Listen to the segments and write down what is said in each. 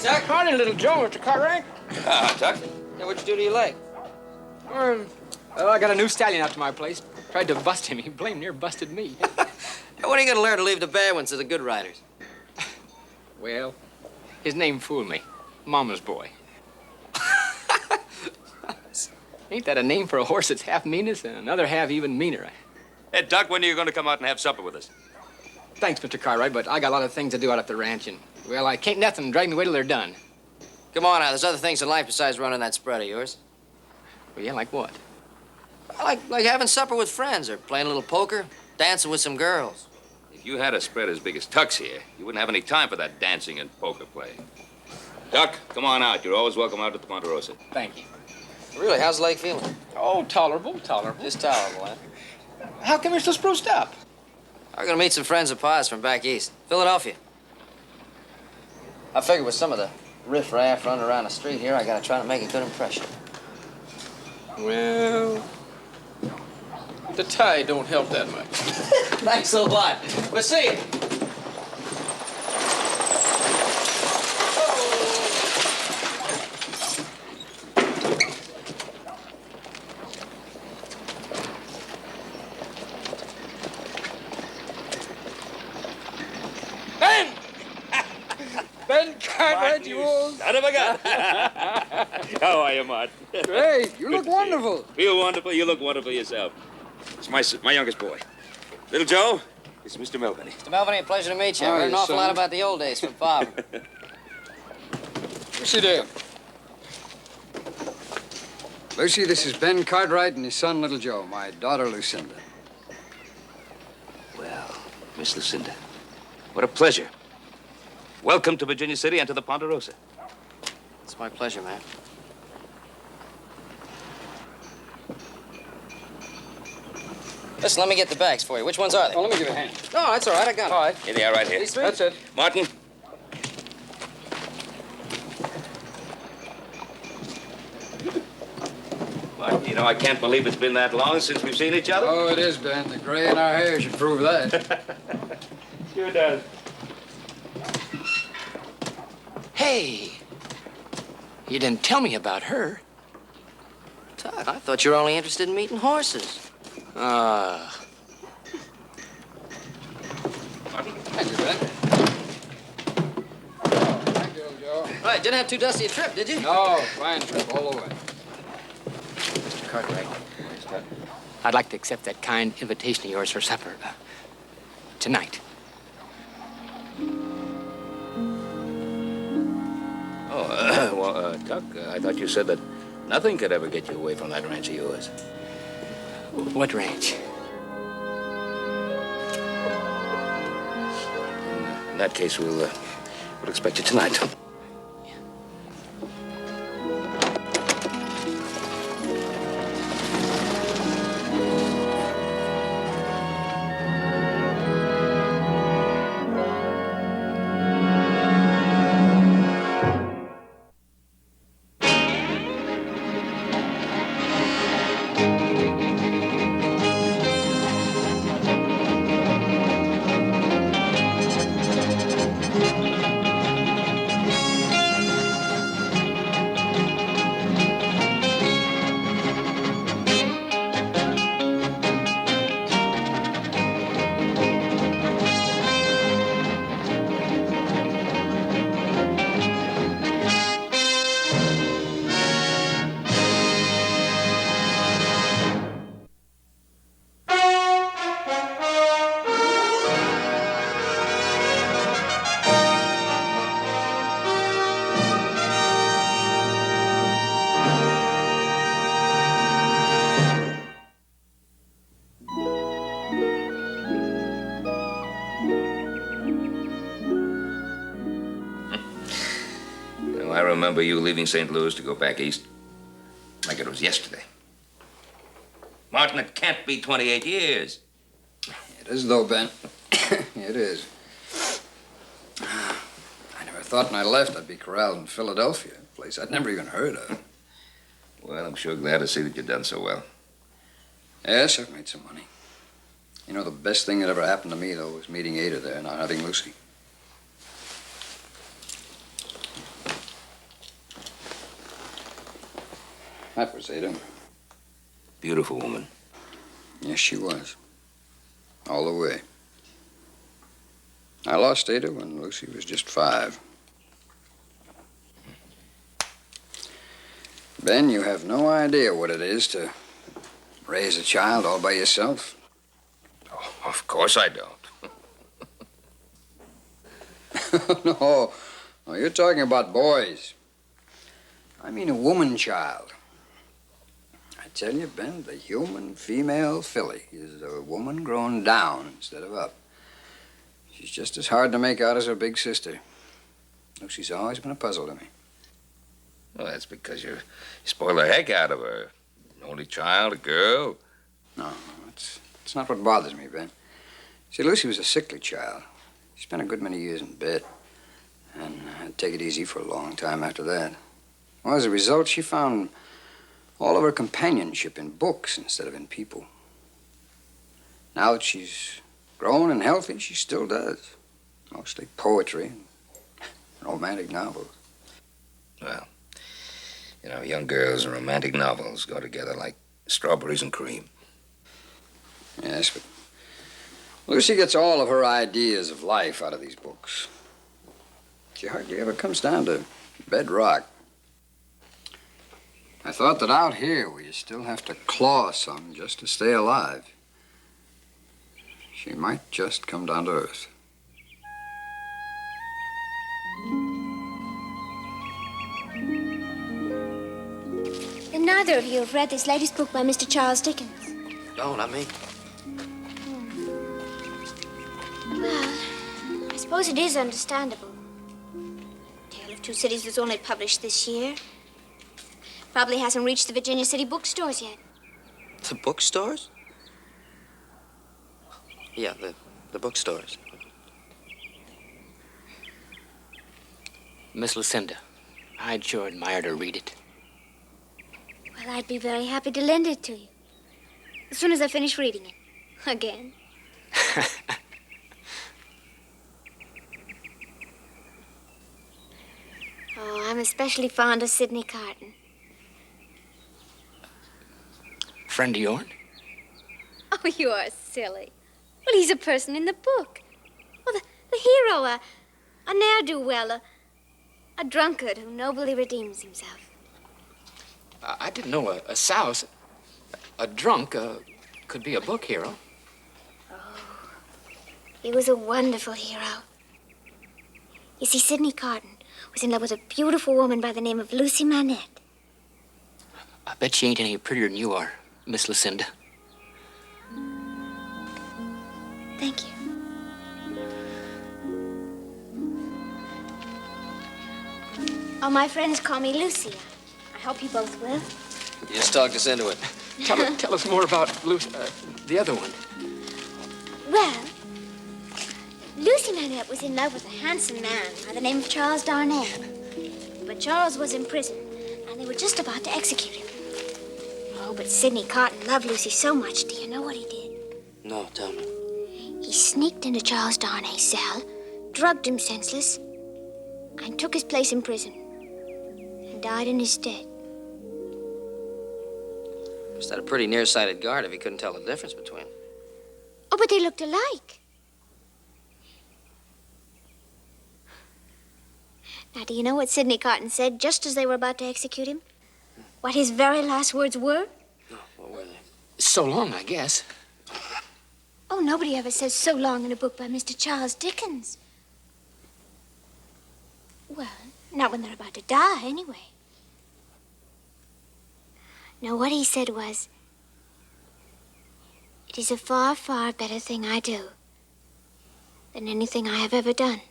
Tuck. Howdy, little Joe, Mr. Cartwright. Tuck. Yeah, what'd you do to your leg? Well, I got a new stallion out to my place. Tried to bust him. He blamed near busted me. Hey, when are you gonna learn to leave the bad ones to the good riders? Well, his name fooled me. Mama's boy. Ain't that a name for a horse that's half meanness and another half even meaner? Hey, Tuck, when are you going to come out and have supper with us? Thanks, Mr. Cartwright, but I got a lot of things to do out at the ranch, and, well, I can't nothing drag me away till they're done. Come on now, there's other things in life besides running that spread of yours. Well, yeah, like what? Like having supper with friends or playing a little poker, dancing with some girls. If you had a spread as big as Tuck's here, you wouldn't have any time for that dancing and poker playing. Tuck, come on out. You're always welcome out at the Ponderosa. Thank you. Really, how's the leg feeling? Oh, tolerable, tolerable. Just tolerable, huh? How come you're so spruced up? I'm gonna meet some friends of Pa's from back east, Philadelphia. I figured with some of the riff-raff running around the street here, I gotta try to make a good impression. Well, the tie don't help that much. Thanks a lot. We'll see you. Ben Cartwright, you old... Son of a gun. How are you, Mort? Hey, you look wonderful. Feel wonderful. You look wonderful yourself. It's my youngest boy. Little Joe, it's Mr. Melviney. Mr. Melviney, a pleasure to meet you. I Hi, heard an awful son. lot about the old days from Bob. Sit down. Lucy, this is Ben Cartwright and his son, Little Joe, my daughter, Lucinda. Well, Miss Lucinda, what a pleasure. Welcome to Virginia City and to the Ponderosa. It's my pleasure, man. Listen, let me get the bags for you. Which ones are they? Oh, let me give you a hand. No, that's all right. I got them. All right. Here they are, right here. These three? That's it. Martin. Martin, you know, I can't believe it's been that long since we've seen each other. Oh, it is, Ben. The gray in our hair should prove that. Sure does. Hey, you didn't tell me about her. Tuck, I thought you were only interested in meeting horses. Thank you, Ben. Oh, thank you, Joe. Right, didn't have too dusty a trip, did you? No, fine trip all the way. Mr. Cartwright, I'd like to accept that kind invitation of yours for supper tonight. Well, Tuck, I thought you said that nothing could ever get you away from that ranch of yours. What ranch? In that case, we'll expect you tonight. I remember you leaving St. Louis to go back east like it was yesterday. Martin, it can't be 28 years. It is, though, Ben. It is. I never thought when I left I'd be corralled in Philadelphia, a place I'd never even heard of. Well, I'm sure glad to see that you've done so well. Yes, I've made some money. You know, the best thing that ever happened to me, though, was meeting Ada there, not having Lucy. That was Ada. Beautiful woman. Yes, she was. All the way. I lost Ada when Lucy was just 5. Ben, you have no idea what it is to raise a child all by yourself. Oh, of course I don't. No, you're talking about boys. I mean a woman child. I tell you, Ben, the human female filly is a woman grown down instead of up. She's just as hard to make out as her big sister. Lucy's always been a puzzle to me. Well, that's because you spoil the heck out of her. An only child, a girl. No, it's not what bothers me, Ben. See, Lucy was a sickly child. She spent a good many years in bed. And had to take it easy for a long time after that. Well, as a result, she found all of her companionship in books instead of in people. Now that she's grown and healthy, she still does. Mostly poetry and romantic novels. Well, you know, young girls and romantic novels go together like strawberries and cream. Yes, but Lucy gets all of her ideas of life out of these books. She hardly ever comes down to bedrock. I thought that out here where you still have to claw some just to stay alive, she might just come down to earth. And neither of you have read this latest book by Mr. Charles Dickens. No, not me. Well, I suppose it is understandable. Tale of Two Cities was only published this year. Probably hasn't reached the Virginia City bookstores yet. The bookstores? Yeah, the bookstores. Miss Lucinda, I'd sure admire to read it. Well, I'd be very happy to lend it to you. As soon as I finish reading it. Again. Oh, I'm especially fond of Sidney Carton. Friend of yours? Oh, you are silly. Well, he's a person in the book. Well, the hero, a ne'er-do-well, a drunkard who nobly redeems himself. I didn't know a souse, a drunk, could be a book hero. Oh, he was a wonderful hero. You see, Sidney Carton was in love with a beautiful woman by the name of Lucy Melviney. I bet she ain't any prettier than you are, Miss Lucinda. Thank you. All my friends call me Lucy. I hope you both will. You just talked us into it. Tell us more about the other one. Well, Lucy Melviney was in love with a handsome man by the name of Charles Darnell. But Charles was in prison, and they were just about to execute him. Oh, but Sidney Carton loved Lucy so much. Do you know what he did? No, tell me. He sneaked into Charles Darnay's cell, drugged him senseless, and took his place in prison, and died in his stead. Was that a pretty nearsighted guard if he couldn't tell the difference between them? Oh, but they looked alike. Now, do you know what Sidney Carton said just as they were about to execute him? What his very last words were? No, what were they? So long, I guess. Oh, nobody ever says so long in a book by Mr. Charles Dickens. Well, not when they're about to die, anyway. No, what he said was, "It is a far, far better thing I do than anything I have ever done."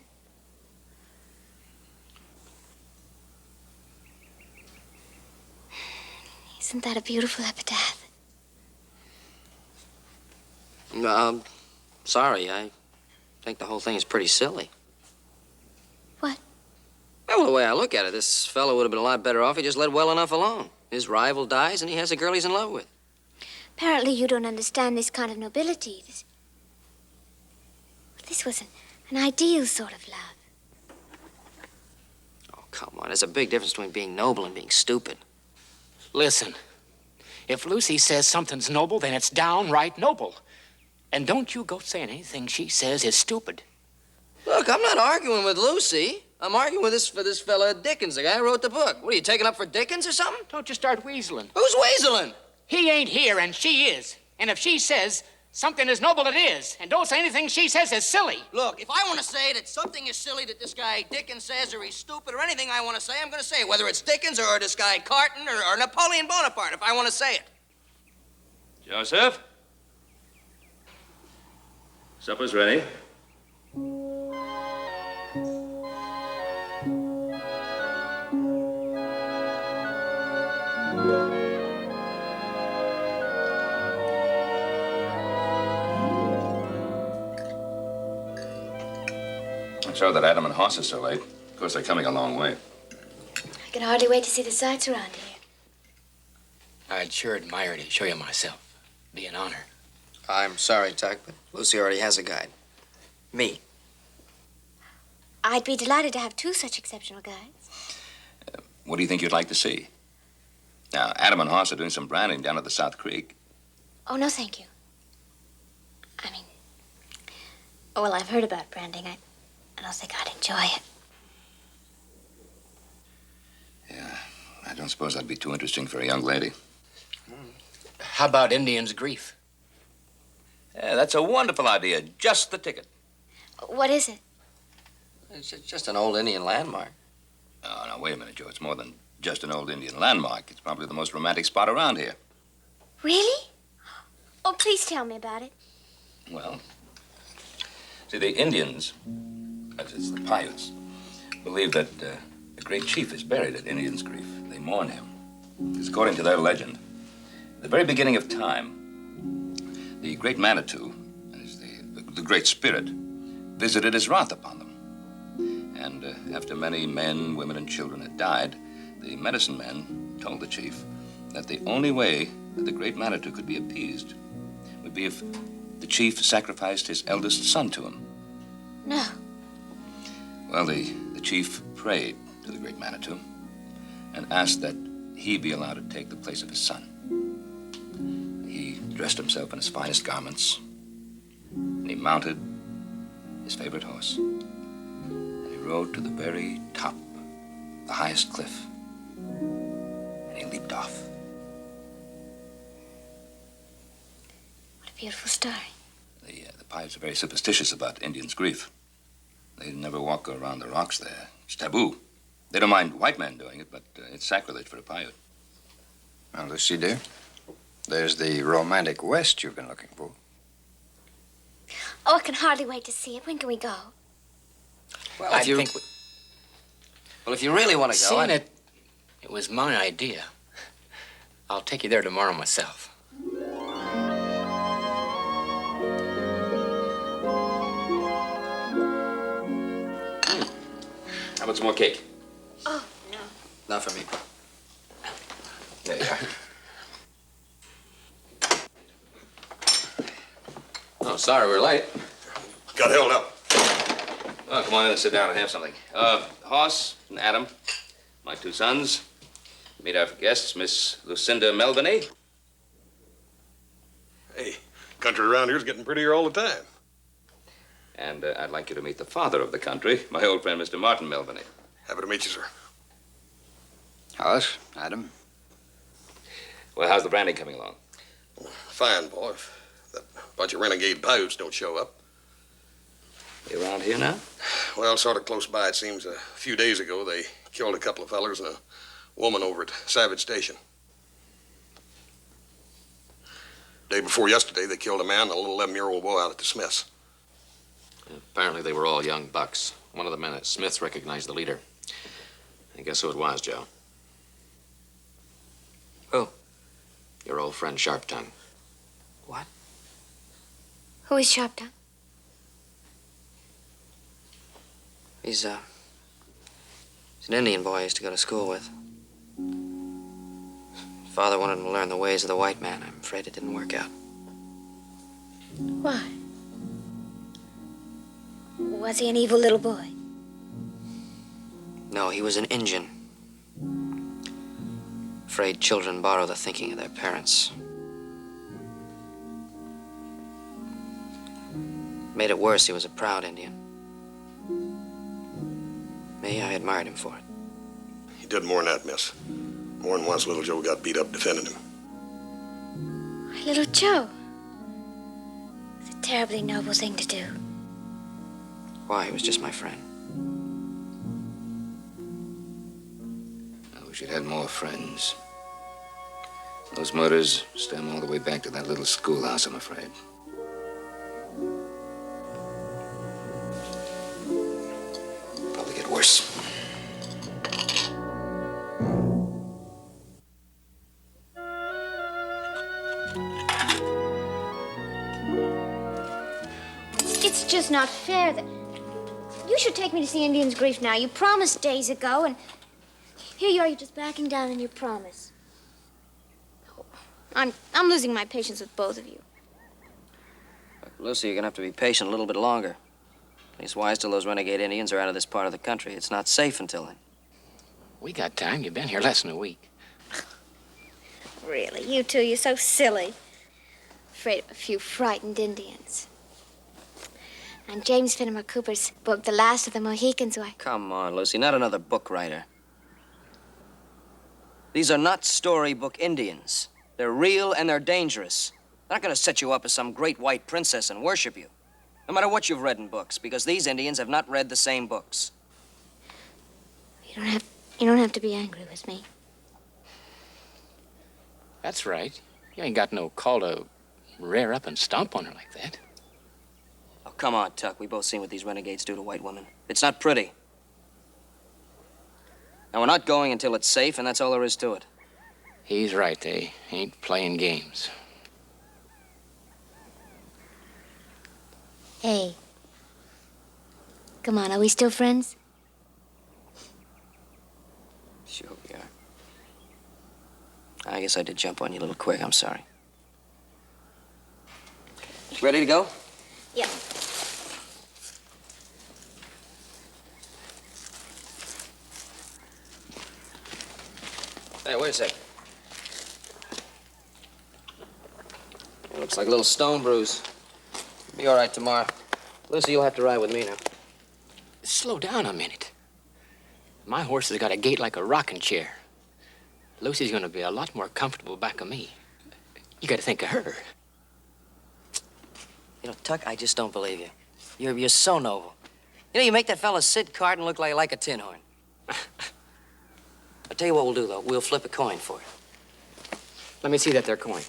Isn't that a beautiful epitaph? Sorry, I think the whole thing is pretty silly. What? Well, the way I look at it, this fellow would have been a lot better off if he just let well enough alone. His rival dies, and he has a girl he's in love with. Apparently you don't understand this kind of nobility. This was an ideal sort of love. Oh, come on. There's a big difference between being noble and being stupid. Listen, if Lucy says something's noble, then it's downright noble. And don't you go saying anything she says is stupid. Look, I'm not arguing with Lucy. I'm arguing with this fella Dickens, the guy who wrote the book. What, are you taking up for Dickens or something? Don't you start weaseling. Who's weaseling? He ain't here, and she is. And if she says something is noble, it is. And don't say anything she says is silly. Look, if I want to say that something is silly that this guy Dickens says, or he's stupid, or anything I want to say, I'm going to say it. Whether it's Dickens or this guy Carton or Napoleon Bonaparte, if I want to say it. Joseph? Supper's ready. I'm sorry that Adam and Hoss are so late. Of course, they're coming a long way. I can hardly wait to see the sights around here. I'd sure admire to show you myself. Be an honor. I'm sorry, Tuck, but Lucy already has a guide. Me. I'd be delighted to have two such exceptional guides. What do you think you'd like to see? Now, Adam and Hoss are doing some branding down at the South Creek. Oh, no, thank you. I mean, oh, well, I've heard about branding. I don't think I'd enjoy it. Yeah, I don't suppose that'd be too interesting for a young lady. How about Indian's grief? Yeah, that's a wonderful idea. Just the ticket. What is it? It's just an old Indian landmark. Oh, now, wait a minute, Joe. It's more than just an old Indian landmark. It's probably the most romantic spot around here. Really? Oh, please tell me about it. Well, see, the Indians, as it's the Paiutes, believe that the great chief is buried at Indian's grief. They mourn him. Because according to their legend, at the very beginning of time, the great Manitou, as the great spirit, visited his wrath upon them. And after many men, women, and children had died, the medicine men told the chief that the only way that the great Manitou could be appeased would be if the chief sacrificed his eldest son to him. No. Well, the chief prayed to the great Manitou and asked that he be allowed to take the place of his son. He dressed himself in his finest garments, and he mounted his favorite horse, and he rode to the very top, the highest cliff, and he leaped off. What a beautiful story. The Paiutes are very superstitious about Indians' grief. They never walk around the rocks there. It's taboo. They don't mind white men doing it, but it's sacrilege for a Paiute. Well, Lucy, dear, there's the romantic West you've been looking for. Oh, I can hardly wait to see it. When can we go? Well, I think Well, if you really want to go... seeing it was my idea. I'll take you there tomorrow myself. How about some more cake? Oh, no. Not for me. There you are. Oh, sorry we're late. Got held up. Oh, come on in and sit down and have something. Hoss and Adam, my two sons. Meet our guests, Miss Lucinda Melviney. Hey, country around here's getting prettier all the time. And I'd like you to meet the father of the country, my old friend, Mr. Martin Melviney. Happy to meet you, sir. Hoss, Adam. Well, how's the branding coming along? Fine, boy. If that bunch of renegade Paiutes don't show up. You around here now? Well, sort of close by, it seems. A few days ago, they killed a couple of fellers and a woman over at Savage Station. Day before yesterday, they killed a man and a little 11-year-old boy out at the Smiths. Apparently they were all young bucks. One of the men at Smith's recognized the leader. And guess who it was, Joe? Who? Your old friend Sharp Tongue. What? Who is Sharp Tongue? He's an Indian boy I used to go to school with. Father wanted him to learn the ways of the white man. I'm afraid it didn't work out. Why? Was he an evil little boy? No, he was an Injun. Afraid children borrow the thinking of their parents. Made it worse, he was a proud Indian. Me, I admired him for it. He did more than that, miss. More than once little Joe got beat up defending him. Little Joe. It's a terribly noble thing to do. Why? He was just my friend. I wish you'd had more friends. Those murders stem all the way back to that little schoolhouse, I'm afraid. Probably get worse. It's just not fair that... You should take me to see Indian's Grief now. You promised days ago, and here you are, you're just backing down on your promise. I'm losing my patience with both of you. Lucy, you're gonna have to be patient a little bit longer. Leastwise, till those renegade Indians are out of this part of the country. It's not safe until then. We got time. You've been here less than a week. Really, you two, you're so silly. Afraid of a few frightened Indians. And James Fenimore Cooper's book, The Last of the Mohicans, why... Come on, Lucy, not another book writer. These are not storybook Indians. They're real and they're dangerous. They're not gonna set you up as some great white princess and worship you. No matter what you've read in books, because these Indians have not read the same books. You don't have to be angry with me. That's right. You ain't got no call to rear up and stomp on her like that. Oh, come on, Tuck. We both seen what these renegades do to white women. It's not pretty. Now, we're not going until it's safe, and that's all there is to it. He's right. They ain't playing games. Hey. Come on, are we still friends? Sure we are. I guess I did jump on you a little quick. I'm sorry. Ready to go? Yeah. Hey, wait a sec. It looks like a little stone bruise. Be all right tomorrow. Lucy, you'll have to ride with me now. Slow down a minute. My horse has got a gait like a rocking chair. Lucy's gonna be a lot more comfortable back of me. You gotta think of her. You know, Tuck, I just don't believe you. You're so noble. You know, you make that fella Sid Carton look like a tin horn. I'll tell you what we'll do, though. We'll flip a coin for it. Let me see that there coin.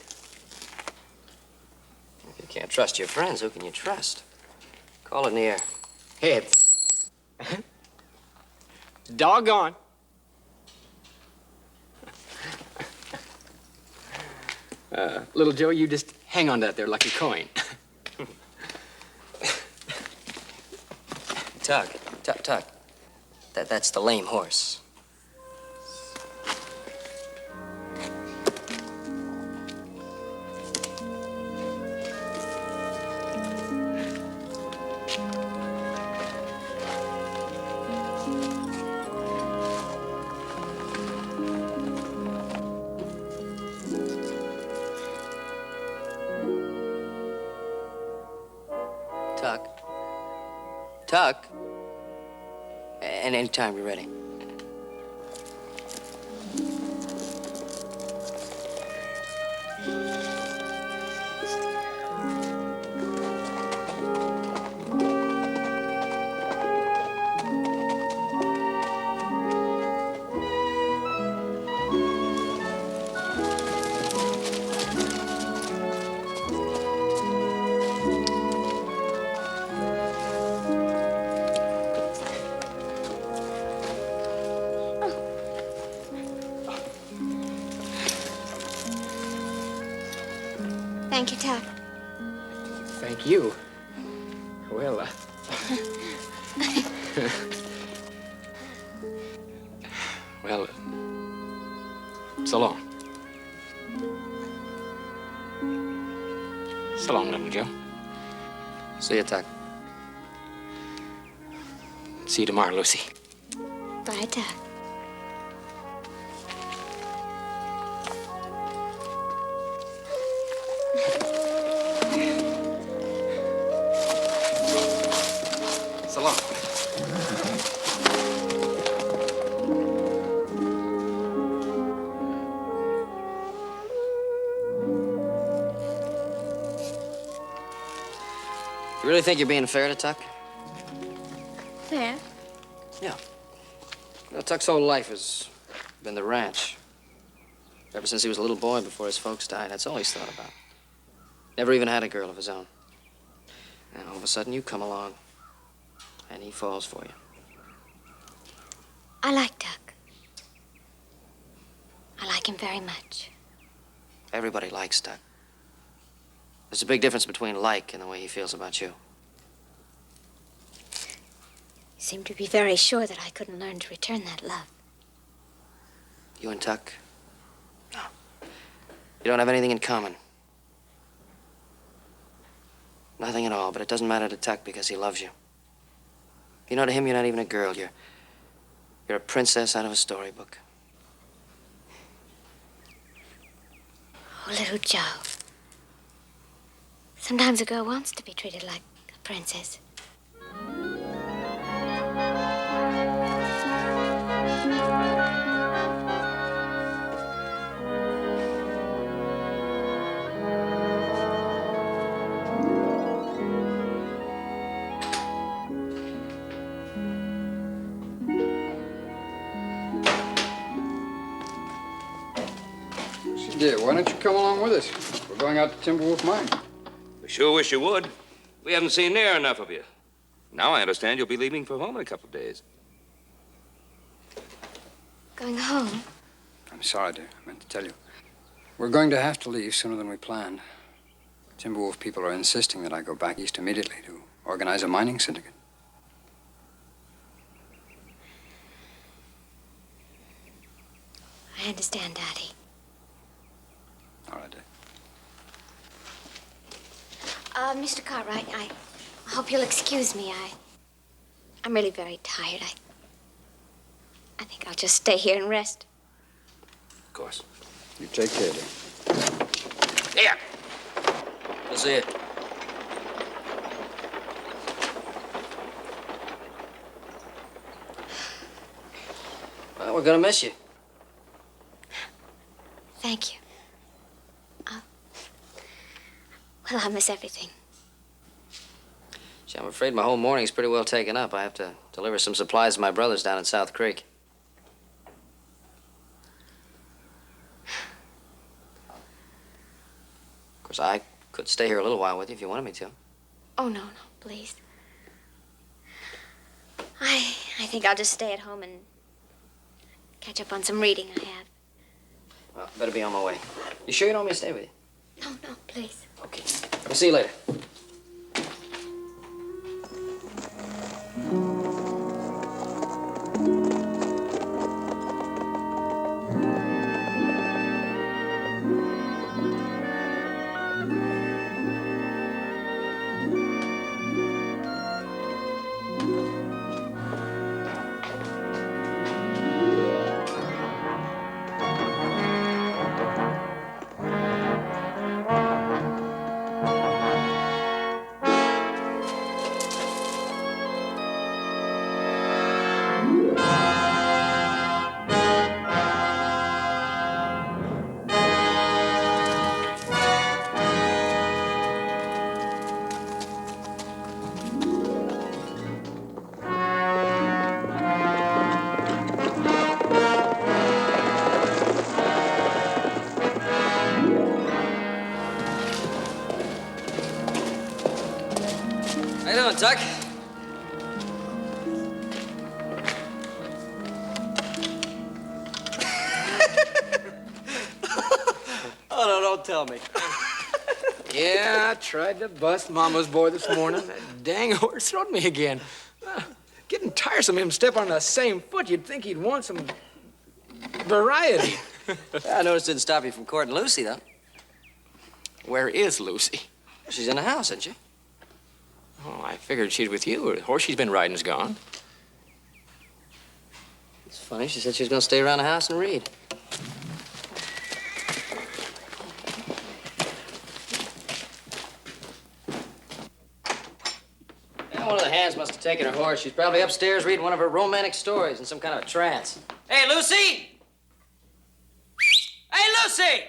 If you can't trust your friends, who can you trust? Call it in the air. Heads. Doggone. Little Joe, you just hang on to that there lucky coin. Tuck. That's the lame horse. Tuck. And anytime you're ready. Thank you, Tuck. Thank you. Well, well, so long. So long, little Joe. See you, Tuck. See you tomorrow, Lucy. Bye, Tuck. along. You really think you're being fair to Tuck? Fair? Yeah. You know, Tuck's whole life has been the ranch. Ever since he was a little boy before his folks died, that's all he's thought about. Never even had a girl of his own. And all of a sudden, you come along, and he falls for you. I like Tuck. I like him very much. Everybody likes Tuck. There's a big difference between like and the way he feels about you. He seemed to be very sure that I couldn't learn to return that love. You and Tuck? No. You don't have anything in common. Nothing at all, but it doesn't matter to Tuck because he loves you. You know, to him, you're not even a girl. You're a princess out of a storybook. Oh, little Joe. Sometimes a girl wants to be treated like a princess. Dear, why don't you come along with us? We're going out to Timberwolf Mine. We sure wish you would. We haven't seen near enough of you. Now I understand you'll be leaving for home in a couple of days. Going home? I'm sorry, dear. I meant to tell you. We're going to have to leave sooner than we planned. Timberwolf people are insisting that I go back east immediately to organize a mining syndicate. I understand, Daddy. All right, dear. Mr. Cartwright, I hope you'll excuse me. I'm really very tired. I think I'll just stay here and rest. Of course. You take care, dear. Here! We'll see you. Well, we're gonna miss you. Thank you. Well, I'll miss everything. Gee, I'm afraid my whole morning's pretty well taken up. I have to deliver some supplies to my brothers down in South Creek. Of course, I could stay here a little while with you if you wanted me to. Oh, no, please. I think I'll just stay at home and catch up on some reading I have. Well, better be on my way. You sure you don't want me to stay with you? No, please. Okay. We'll see you later. How you doing, Tuck? Oh, no, don't tell me. Yeah, I tried to bust Mama's boy this morning. That dang horse rode me again. Getting tiresome of him stepping on the same foot. You'd think he'd want some variety. I noticed it didn't stop you from courting Lucy, though. Where is Lucy? She's in the house, isn't she? Oh, I figured she's with you. The horse she's been riding's gone. It's funny. She said she was going to stay around the house and read. One of the hands must have taken her horse. She's probably upstairs reading one of her romantic stories in some kind of a trance. Hey, Lucy! Hey, Lucy!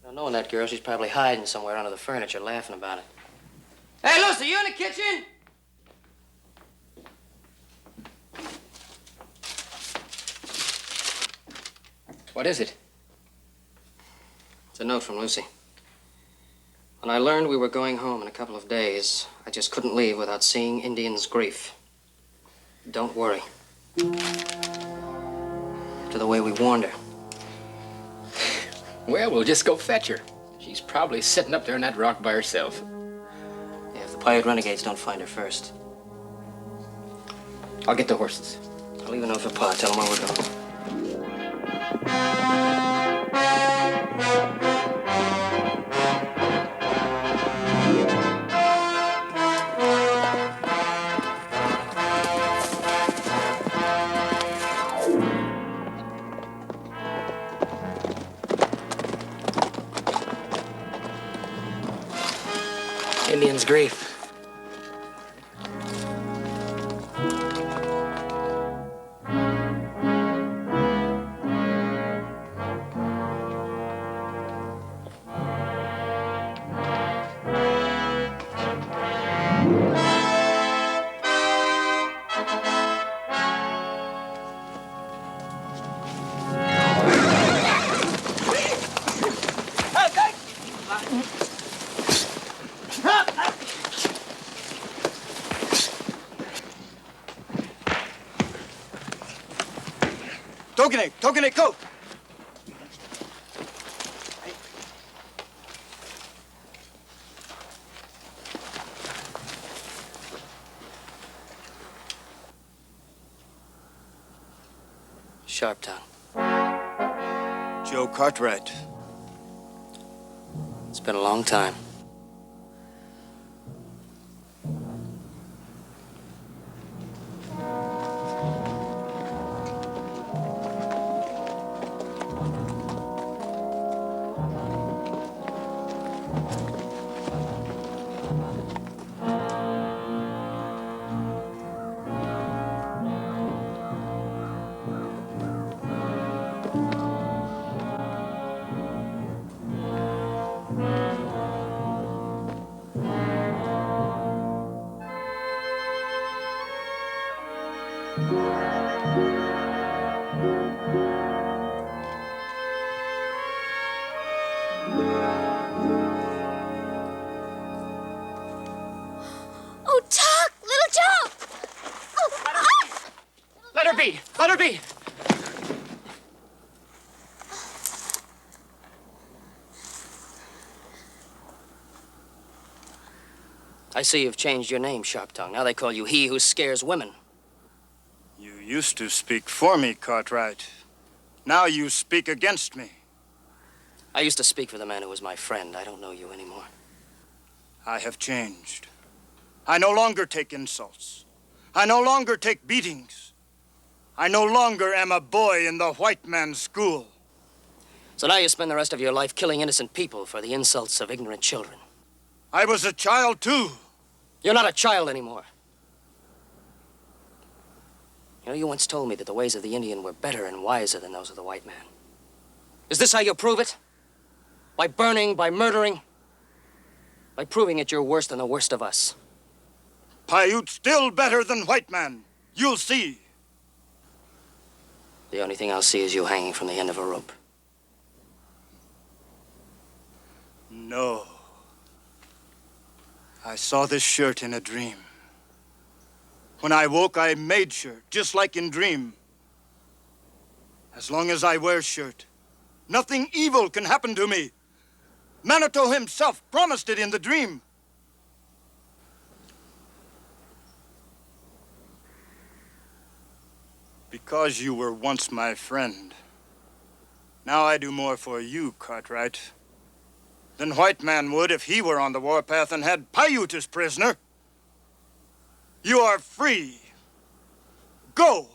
Now, knowing that girl, she's probably hiding somewhere under the furniture, laughing about it. Hey, Lucy, you in the kitchen? What is it? It's a note from Lucy. When I learned we were going home in a couple of days, I just couldn't leave without seeing Indian's grief. Don't worry. After the way we warned her. Well, we'll just go fetch her. She's probably sitting up there on that rock by herself. Yeah, if the Paiute renegades don't find her first. I'll get the horses. I'll leave a note for Pa. Tell him where we're going. Indian's grief. Tokene, go! Sharp tongue. Joe Cartwright. It's been a long time. Oh, Tuck! Little Joe! Oh, ah! Let her be! Let her be! I see you've changed your name, Sharp Tongue. Now they call you he who scares women. You used to speak for me, Cartwright. Now you speak against me. I used to speak for the man who was my friend. I don't know you anymore. I have changed. I no longer take insults. I no longer take beatings. I no longer am a boy in the white man's school. So now you spend the rest of your life killing innocent people for the insults of ignorant children. I was a child, too. You're not a child anymore. You know, you once told me that the ways of the Indian were better and wiser than those of the white man. Is this how you prove it? By burning, by murdering? By proving that you're worse than the worst of us? Paiute still better than white man. You'll see. The only thing I'll see is you hanging from the end of a rope. No. I saw this shirt in a dream. When I woke, I made shirt, just like in dream. As long as I wear shirt, nothing evil can happen to me. Manitou himself promised it in the dream. Because you were once my friend, now I do more for you, Cartwright, than white man would if he were on the warpath and had Paiute as prisoner. You are free. Go!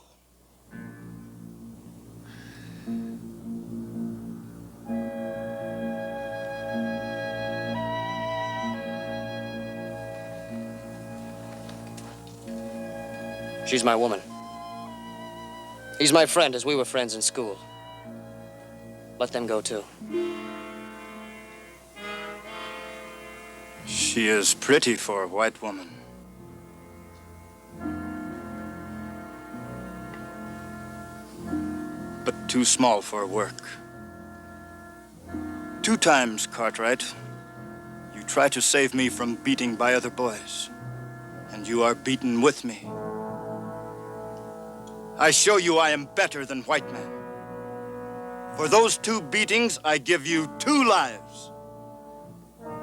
She's my woman. He's my friend, as we were friends in school. Let them go, too. She is pretty for a white woman. But too small for work. 2 times, Cartwright, you try to save me from beating by other boys, and you are beaten with me. I show you I am better than white men. For those 2 beatings, I give you 2 lives.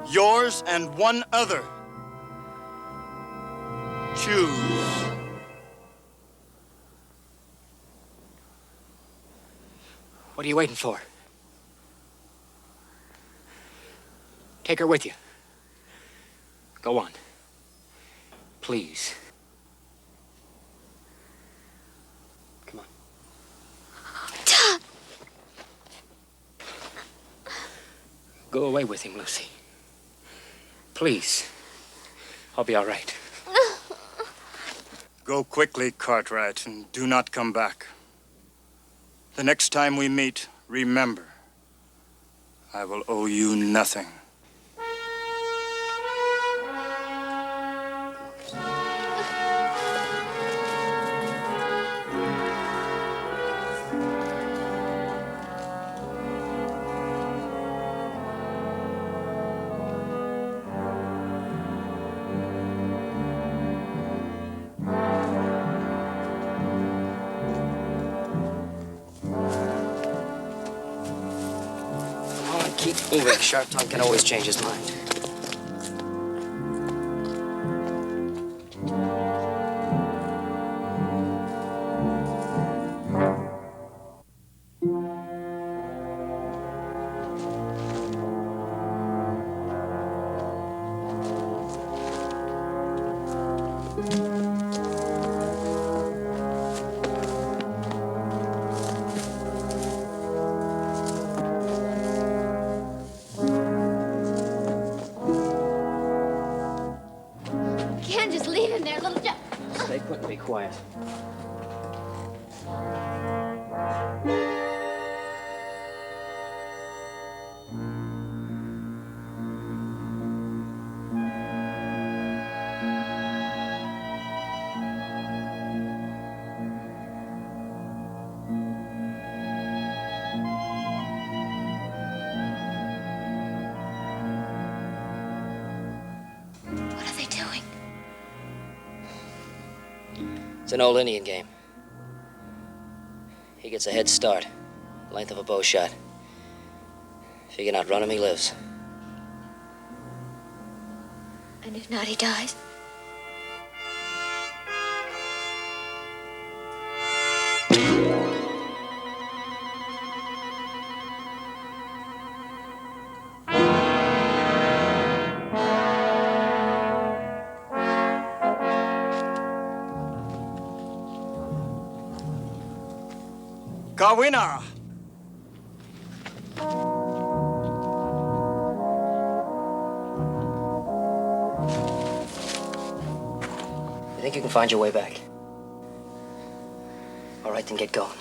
Yours and one other. Choose. What are you waiting for? Take her with you. Go on. Please. Come on. Tom! Go away with him, Lucy. Please. I'll be all right. Go quickly, Cartwright, and do not come back. The next time we meet, remember, I will owe you nothing. Keep moving. Sharp tongue can always change his mind. Stay put and be quiet. It's an old Indian game. He gets a head start, length of a bow shot. If he can outrun him, he lives. And if not, he dies. Kawina! You think you can find your way back? All right, then get going.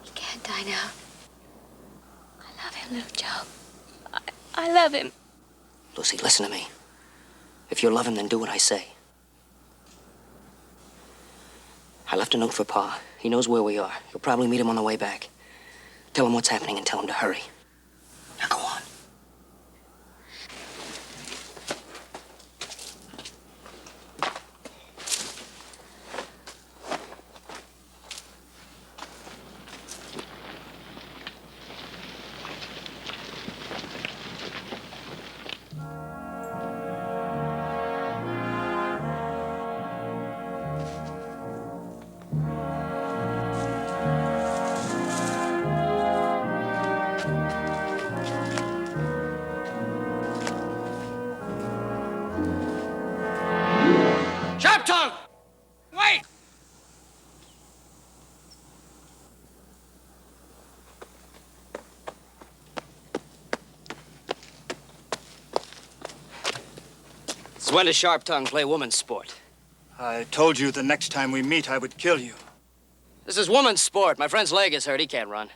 He can't die now. I love him, little Joe. I love him. Lucy, listen to me. If you love him, then do what I say. I left a note for Pa. He knows where we are. You'll probably meet him on the way back. Tell him what's happening and tell him to hurry. Now go on. When does Sharp Tongue play woman's sport? I told you the next time we meet, I would kill you. This is woman's sport. My friend's leg is hurt. He can't run.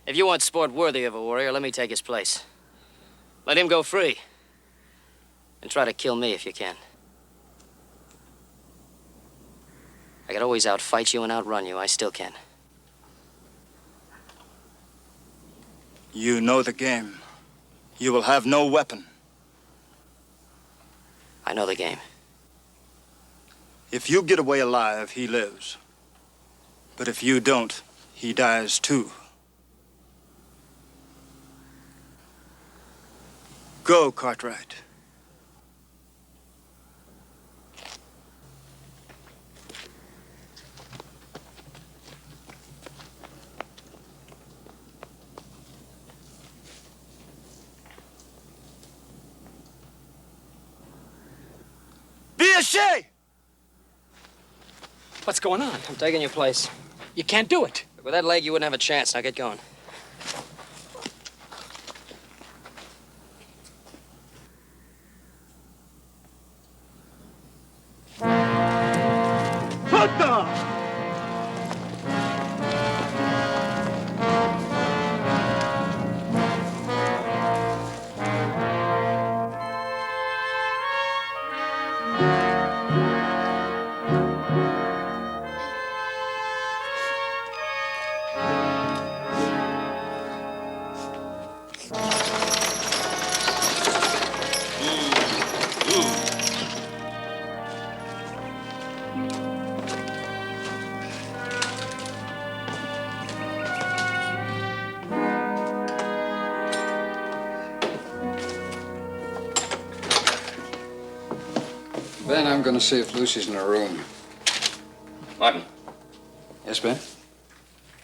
If you want sport worthy of a warrior, let me take his place. Let him go free. And try to kill me if you can. I could always outfight you and outrun you. I still can. You know the game. You will have no weapon. I know the game. If you get away alive, he lives. But if you don't, he dies too. Go, Cartwright. Be a shay! What's going on? I'm taking your place. You can't do it. With that leg, you wouldn't have a chance. Now get going. Ben, I'm going to see if Lucy's in her room. Martin, Yes, Ben?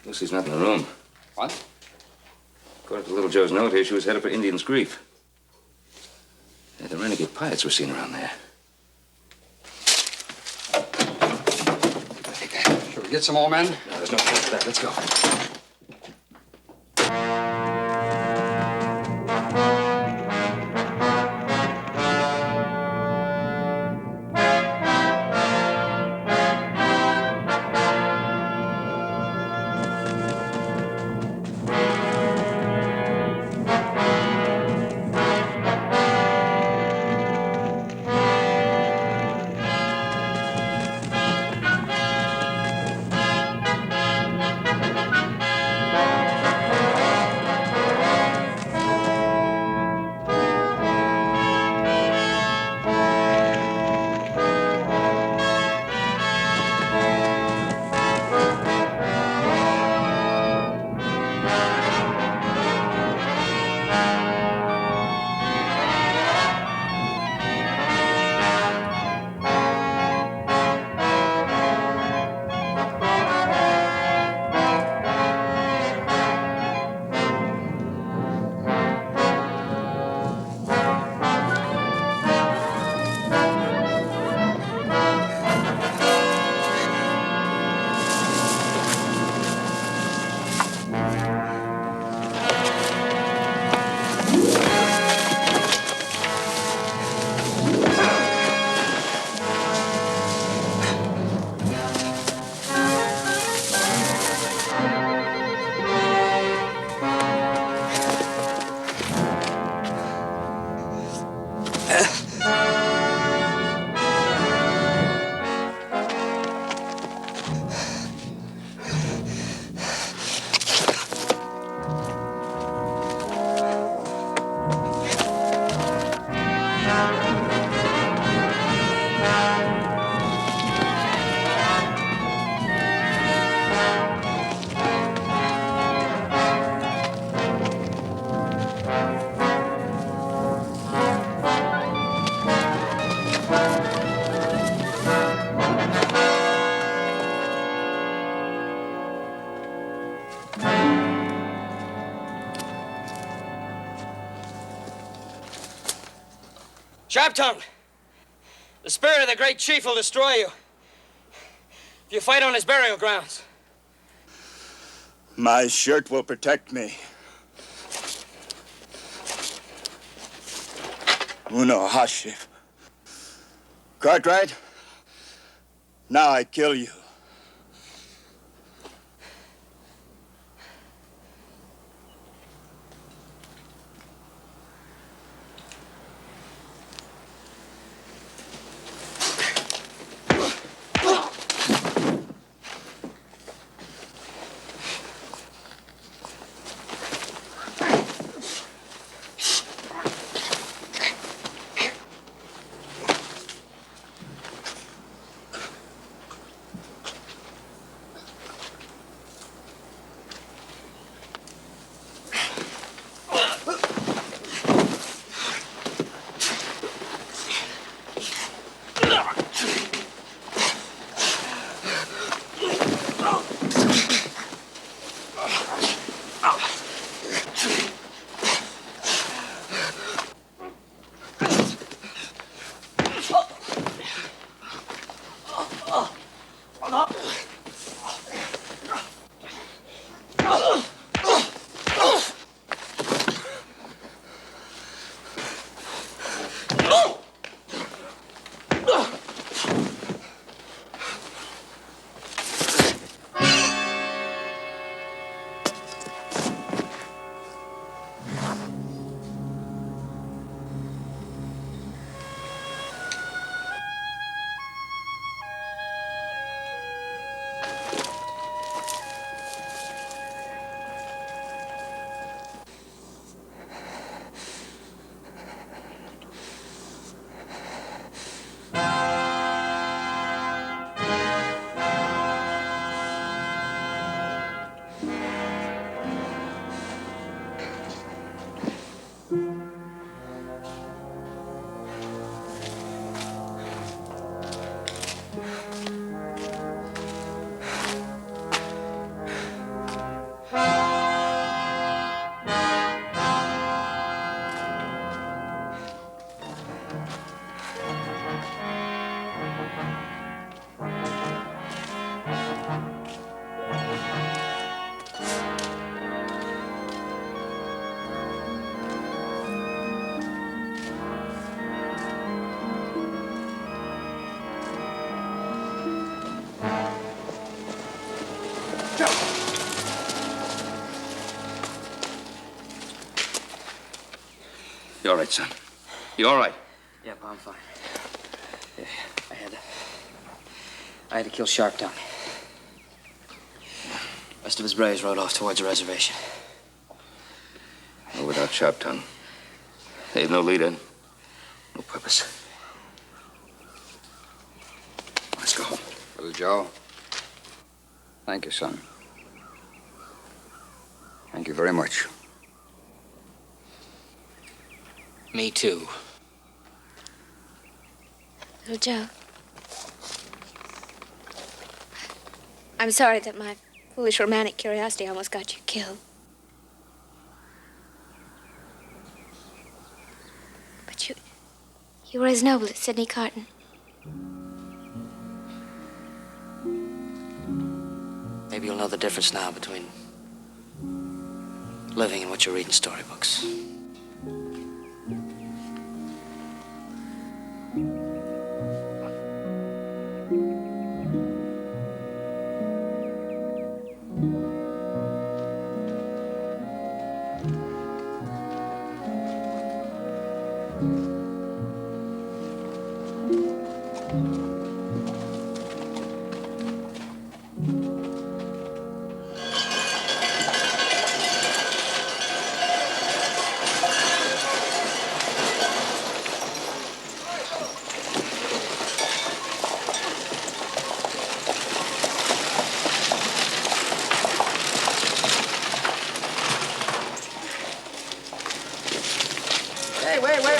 Lucy's not in the room. What? According to Little Joe's note here, she was headed for Indian's Grief. Yeah, the renegade Paiutes were seen around there. Shall we get some more men? No, there's no time for that. Let's go. Sharp tongue! The spirit of the great chief will destroy you. If you fight on his burial grounds. My shirt will protect me. Uno Hashif. Cartwright, Now I kill you. You all right, son? You all right? Yeah, Pa, I'm fine. Yeah, I had to kill Sharp Tongue. Rest of his braves rode off towards the reservation. Well, without Sharp Tongue, they have no leader, no purpose. Let's go. Little Joe. Thank you, son. Thank you very much. Me too. Little Joe. I'm sorry that my foolish romantic curiosity almost got you killed. But you were as noble as Sidney Carton. Maybe you'll know the difference now between living and what you read in storybooks.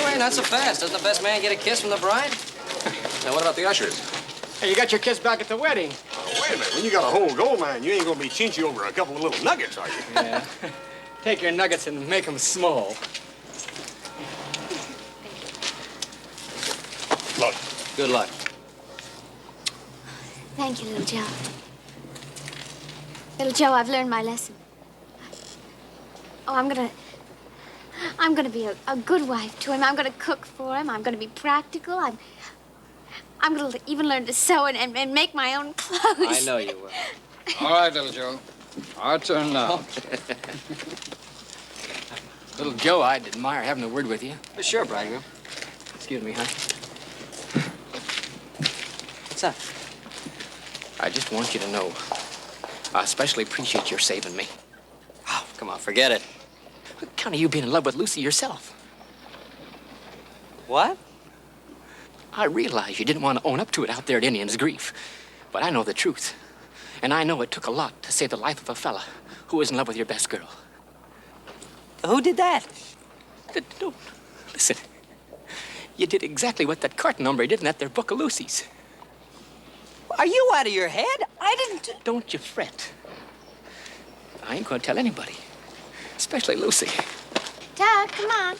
Wait, not so fast. Doesn't the best man get a kiss from the bride? Now, what about the ushers? Hey, you got your kiss back at the wedding. Wait a minute. When you got a whole gold mine, you ain't gonna be chinchy over a couple of little nuggets, are you? Yeah. Take your nuggets and make them small. Look. Good luck. Thank you, Little Joe. Little Joe, I've learned my lesson. Oh, I'm gonna be a good wife to him. I'm gonna cook for him. I'm gonna be practical. I'm going to even learn to sew and make my own clothes. I know you will. All right, little Joe. Our turn now. Little Joe, I'd admire having a word with you. Sure, bridegroom. Excuse me, hon. What's up? I just want you to know, I especially appreciate your saving me. Oh, come on, forget it. What kind of you being in love with Lucy yourself? What? I realize you didn't want to own up to it out there at Indian's Grief, but I know the truth. And I know it took a lot to save the life of a fella who was in love with your best girl. Who did that? Don't. Listen. You did exactly what that carton hombre did in that there book of Lucy's. Are you out of your head? I didn't... Don't you fret. I ain't gonna tell anybody, especially Lucy. Doug, come on.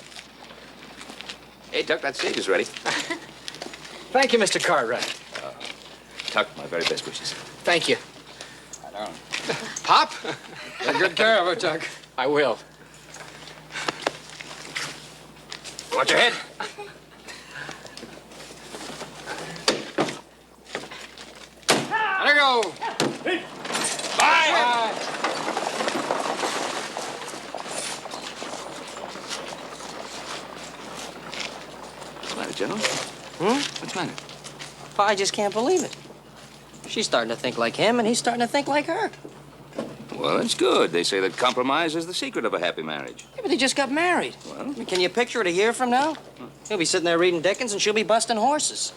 Hey, Duck, that stage is ready. Thank you, Mr. Cartwright. Tuck, my very best wishes. Thank you. I don't. Pop? Take good care of her, Tuck. I will. Watch your head. Let her go. Bye. What's the matter, General? What's the matter? I just can't believe it. She's starting to think like him, and he's starting to think like her. Well, that's good. They say that compromise is the secret of a happy marriage. Yeah, but they just got married. Well? I mean, can you picture it a year from now? He'll be sitting there reading Dickens, and she'll be busting horses.